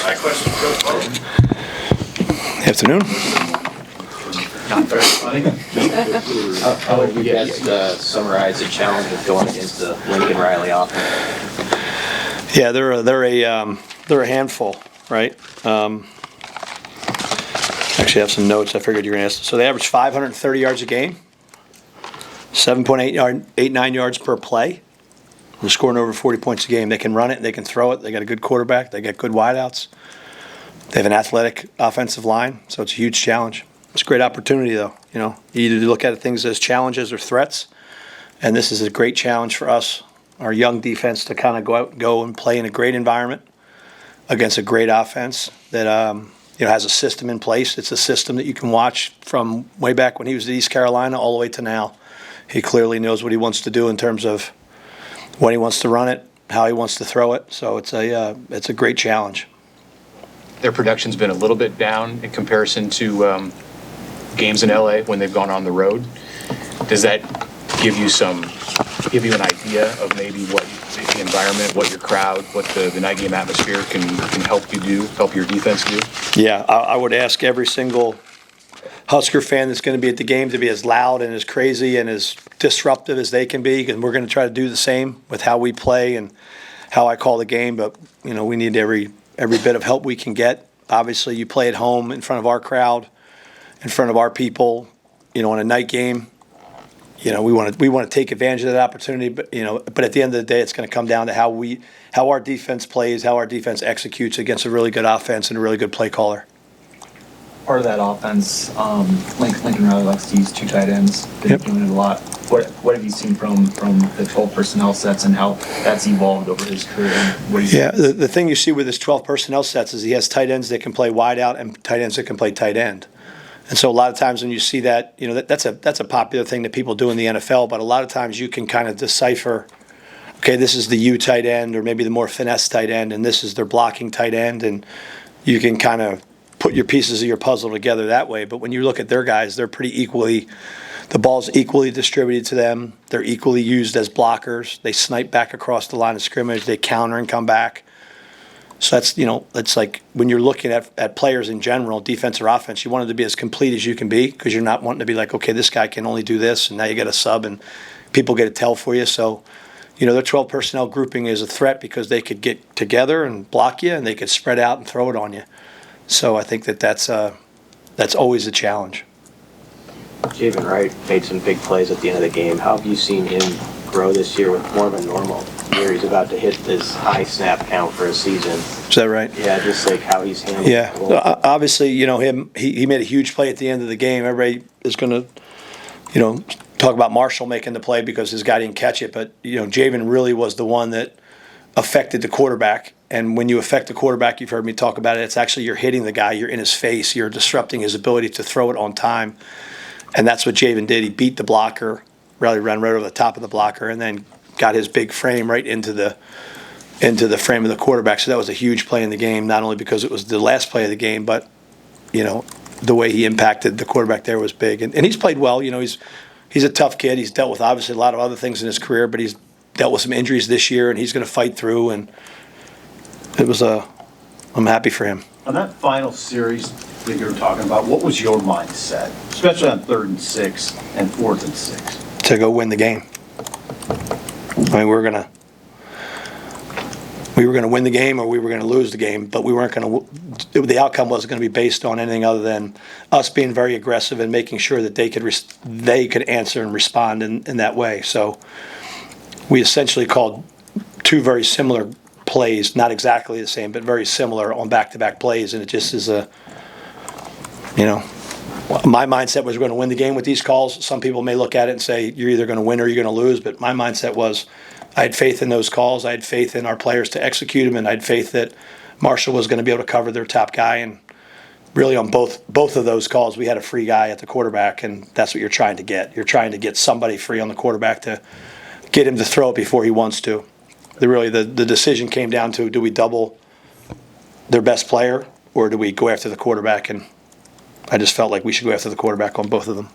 My question, Coach Butler. Afternoon. Not very funny. How would you guys summarize the challenge of going against the Lincoln Riley offense? Yeah, they're a handful, right? Actually, I have some notes. I figured you were going to ask. So they average 530 yards a game, 7.89 yards per play. They're scoring over 40 points a game. They can run it. They can throw it. They got a good quarterback. They got good wideouts. They have an athletic offensive line, so it's a huge challenge. It's a great opportunity, though. You either look at things as challenges or threats, and this is a great challenge for us, our young defense, to kind of go and play in a great environment against a great offense that has a system in place. It's a system that you can watch from way back when he was at East Carolina all the way to now. He clearly knows what he wants to do in terms of when he wants to run it, how he wants to throw it. So it's a great challenge. Their production's been a little bit down in comparison to games in LA when they've gone on the road. Does that give you an idea of maybe what the environment, what your crowd, what the night game atmosphere can help your defense do? Yeah, I would ask every single Husker fan that's going to be at the game to be as loud and as crazy and as disruptive as they can be, and we're going to try to do the same with how we play and how I call the game. But we need every bit of help we can get. Obviously, you play at home in front of our crowd, in front of our people. On a night game, we want to take advantage of that opportunity. But at the end of the day, it's going to come down to how our defense plays, how our defense executes against a really good offense and a really good play caller. Part of that offense, Lincoln Riley likes to use two tight ends. Been doing it a lot. What have you seen from the 12 personnel sets and how that's evolved over his career? The thing you see with his 12 personnel sets is he has tight ends that can play wide out and tight ends that can play tight end. And so a lot of times when you see that, that's a popular thing that people do in the NFL. But a lot of times you can kind of decipher, okay, this is the U tight end or maybe the more finesse tight end, and this is their blocking tight end, and you can kind of put your pieces of your puzzle together that way. But when you look at their guys, they're pretty equally, the ball's equally distributed to them. They're equally used as blockers. They snipe back across the line of scrimmage. They counter and come back. So that's like when you're looking at players in general, defense or offense, you want it to be as complete as you can be, because you're not wanting to be like, okay, this guy can only do this, and now you get a sub and people get a tell for you. So, their 12 personnel grouping is a threat because they could get together and block you, and they could spread out and throw it on you. So I think that's always a challenge. Javin Wright made some big plays at the end of the game. How have you seen him grow this year with more of a normal year? He's about to hit this high snap count for a season. Is that right? Yeah, just like how he's handling it. Yeah, obviously, he made a huge play at the end of the game. Everybody is going to, talk about Marshall making the play because his guy didn't catch it. But, Javin really was the one that affected the quarterback. And when you affect the quarterback, you've heard me talk about it, it's actually you're hitting the guy, you're in his face, you're disrupting his ability to throw it on time. And that's what Javin did. He beat the blocker, really ran right over the top of the blocker, and then got his big frame right into the frame of the quarterback. So that was a huge play in the game, not only because it was the last play of the game, but, the way he impacted the quarterback there was big. And he's played well. He's a tough kid. He's dealt with obviously a lot of other things in his career, but he's dealt with some injuries this year, and he's going to fight through. And I'm happy for him. On that final series that you were talking about, what was your mindset, especially on 3rd and 6 and 4th and 6? To go win the game. I mean, we were going to win the game or we were going to lose the game, but we weren't going to. The outcome wasn't going to be based on anything other than us being very aggressive and making sure that they could answer and respond in that way. So we essentially called two very similar plays, not exactly the same, but very similar on back-to-back plays, and it just is my mindset was we're going to win the game with these calls. Some people may look at it and say you're either going to win or you're going to lose, but my mindset was I had faith in those calls. I had faith in our players to execute them, and I had faith that Marshall was going to be able to cover their top guy. And really on both of those calls, we had a free guy at the quarterback, and that's what you're trying to get. You're trying to get somebody free on the quarterback to get him to throw it before he wants to. The decision came down to, do we double their best player or do we go after the quarterback? And I just felt like we should go after the quarterback on both of them.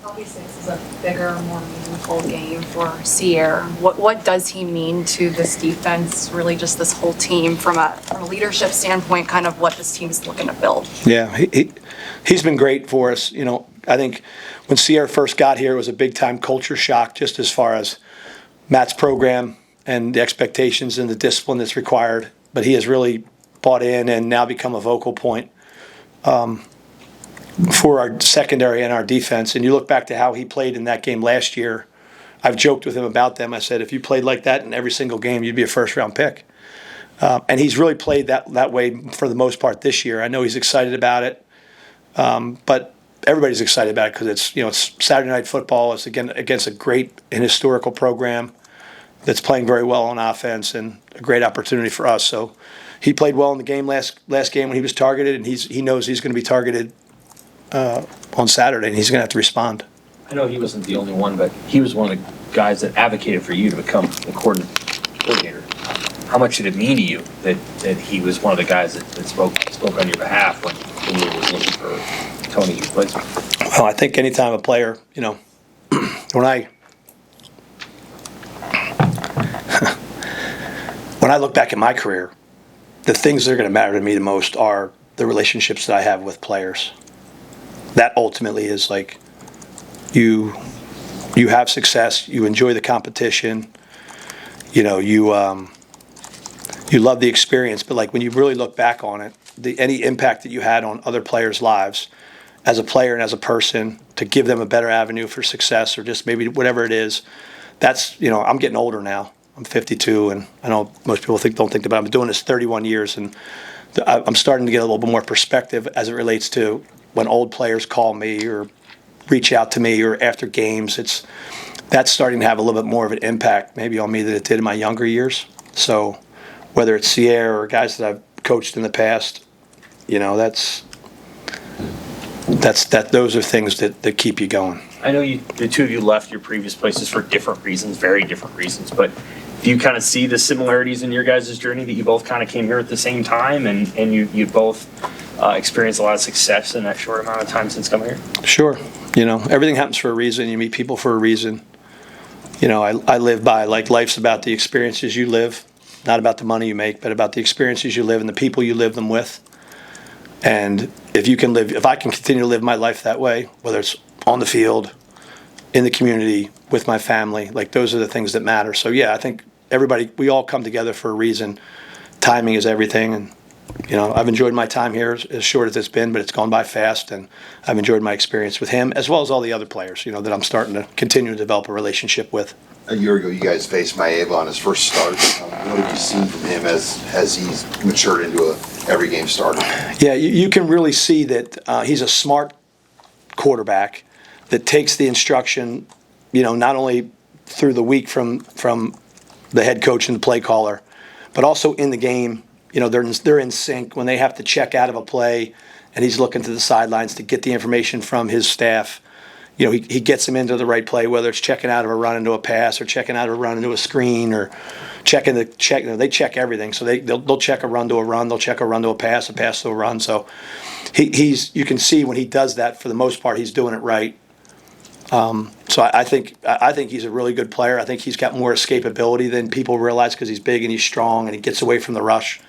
Obviously, this is a bigger, more meaningful game for Ceyair. What does he mean to this defense, really just this whole team from a leadership standpoint, kind of what this team is looking to build? Yeah, he's been great for us. You know, I think when Ceyair first got here, it was a big-time culture shock just as far as Matt's program and the expectations and the discipline that's required. But he has really bought in and now become a vocal point for our secondary and our defense. And you look back to how he played in that game last year. I've joked with him about them. I said, if you played like that in every single game, you'd be a first-round pick. And he's really played that way for the most part this year. I know he's excited about it, but everybody's excited about it because it's Saturday Night Football. It's again against a great and historical program that's playing very well on offense and a great opportunity for us. So he played well in the game last game when he was targeted, and he knows he's going to be targeted on Saturday, and he's going to have to respond. I know he wasn't the only one, but he was one of the guys that advocated for you to become the coordinator. How much did it mean to you that he was one of the guys that spoke on your behalf when you were looking for Tony's replacement? Well, I think anytime a player, when I look back at my career, the things that are going to matter to me the most are the relationships that I have with players. That ultimately is like you have success, you enjoy the competition, you love the experience, but like when you really look back on it, any impact that you had on other players' lives as a player and as a person to give them a better avenue for success or just maybe whatever it is, that's, I'm getting older now. I'm 52, and I know most people don't think about it. I've been doing this 31 years, and I'm starting to get a little bit more perspective as it relates to when old players call me or reach out to me or after games. That's starting to have a little bit more of an impact maybe on me than it did in my younger years. So whether it's Ceyair or guys that I've coached in the past, those are things that keep you going. I know the two of you left your previous places for different reasons, very different reasons, but do you kind of see the similarities in your guys' journey that you both kind of came here at the same time and you both experienced a lot of success in that short amount of time since coming here? Sure. Everything happens for a reason. You meet people for a reason. I live by, like, life's about the experiences you live, not about the money you make, but about the experiences you live and the people you live them with. And if I can continue to live my life that way, whether it's on the field, in the community, with my family, like those are the things that matter. So yeah, I think we all come together for a reason. Timing is everything, and I've enjoyed my time here as short as it's been, but it's gone by fast, and I've enjoyed my experience with him as well as all the other players, that I'm starting to continue to develop a relationship with. A year ago, you guys faced Maiava on his first start. What have you seen from him as he's matured into a every game starter? Yeah, you can really see that he's a smart quarterback that takes the instruction, not only through the week from the head coach and the play caller, but also in the game. They're in sync when they have to check out of a play, and he's looking to the sidelines to get the information from his staff. He gets them into the right play, whether it's checking out of a run into a pass or checking out of a run into a screen or they check everything. So they'll check a run to a run, they'll check a run to a pass to a run. So you can see when he does that, for the most part, he's doing it right. So I think he's a really good player. I think he's got more escapability than people realize because he's big and he's strong and he gets away from the rush.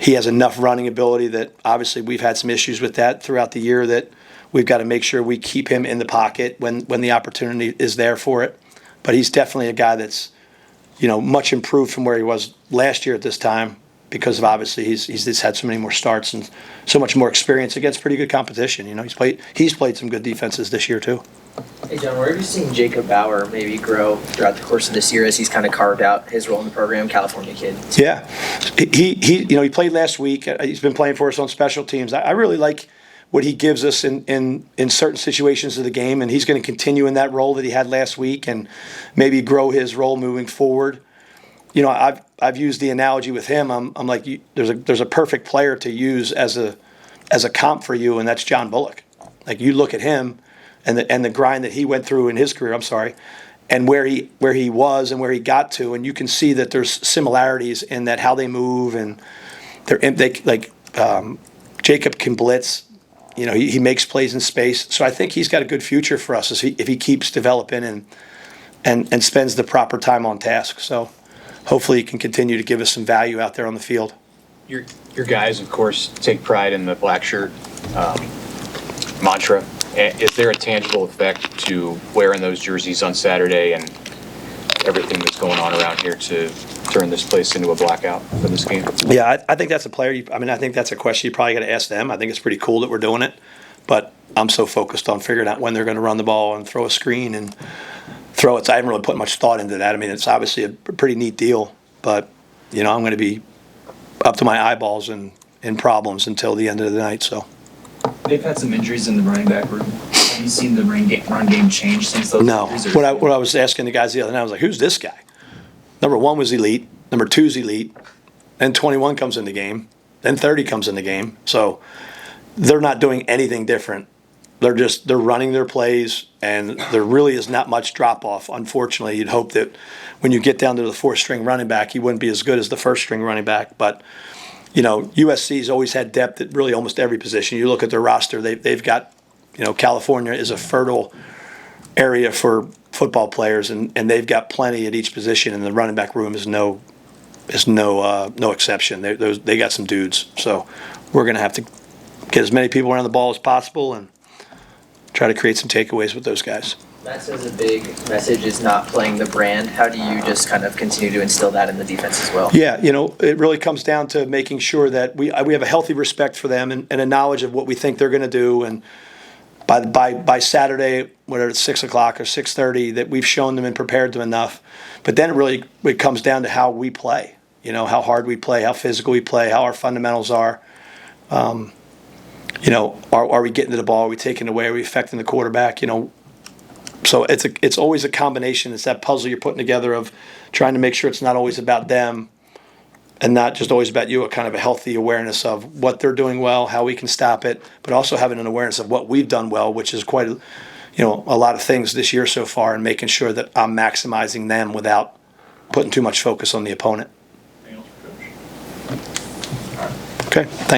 He has enough running ability that obviously we've had some issues with that throughout the year that we've got to make sure we keep him in the pocket when the opportunity is there for it. But he's definitely a guy that's, much improved from where he was last year at this time because of obviously he's just had so many more starts and so much more experience against pretty good competition. He's played some good defenses this year too. Hey John, where have you seen Jacob Bauer maybe grow throughout the course of this year as he's kind of carved out his role in the program, California kid? Yeah, he played last week. He's been playing for us on special teams. I really like what he gives us in certain situations of the game, and he's going to continue in that role that he had last week and maybe grow his role moving forward. I've used the analogy with him. I'm like, there's a perfect player to use as a comp for you, and that's John Bullock. Like, you look at him and the grind that he went through in his career. And where he was and where he got to, and you can see that there's similarities in that how they move and Jacob can blitz You know, he makes plays in space. So I think he's got a good future for us if he keeps developing and spends the proper time on task. So hopefully he can continue to give us some value out there on the field. Your guys, of course, take pride in the black shirt mantra. Is there a tangible effect to wearing those jerseys on Saturday and everything that's going on around here to turn this place into a blackout for this game? Yeah, I think that's a player. I think that's a question you probably got to ask them. I think it's pretty cool that we're doing it, but I'm so focused on figuring out when they're going to run the ball and throw a screen and throw it. So I haven't really put much thought into that. I mean, it's obviously a pretty neat deal, but I'm going to be up to my eyeballs in problems until the end of the night. So They've had some injuries in the running back room. Have you seen the run game change since those no. injuries? What I was asking the guys the other night, I was like, who's this guy? Number 1 was elite. Number 2 is elite. Then 21 comes in the game. Then 30 comes in the game. So they're not doing anything different. They're running their plays, and there really is not much drop off. Unfortunately, you'd hope that when you get down to the 4th string running back, he wouldn't be as good as the 1st string running back. But USC's always had depth at really almost every position. You look at their roster; they've got, California is a fertile area for football players, and they've got plenty at each position. And the running back room is no exception. They got some dudes. So we're going to have to get as many people around the ball as possible and try to create some takeaways with those guys. Matt says a big message is not playing the brand. How do you just kind of continue to instill that in the defense as well? Yeah, it really comes down to making sure that we have a healthy respect for them and a knowledge of what we think they're going to do. And by Saturday, whether it's 6 o'clock or 6:30, that we've shown them and prepared them enough. But then it comes down to how we play. How hard we play, how physical we play, how our fundamentals are. Are we getting to the ball? Are we taking it away? Are we affecting the quarterback? So it's always a combination. It's that puzzle you're putting together of trying to make sure it's not always about them and not just always about you, a kind of a healthy awareness of what they're doing well, how we can stop it, but also having an awareness of what we've done well, which is quite a lot of things this year so far, and making sure that I'm maximizing them without putting too much focus on the opponent. Okay, thank you.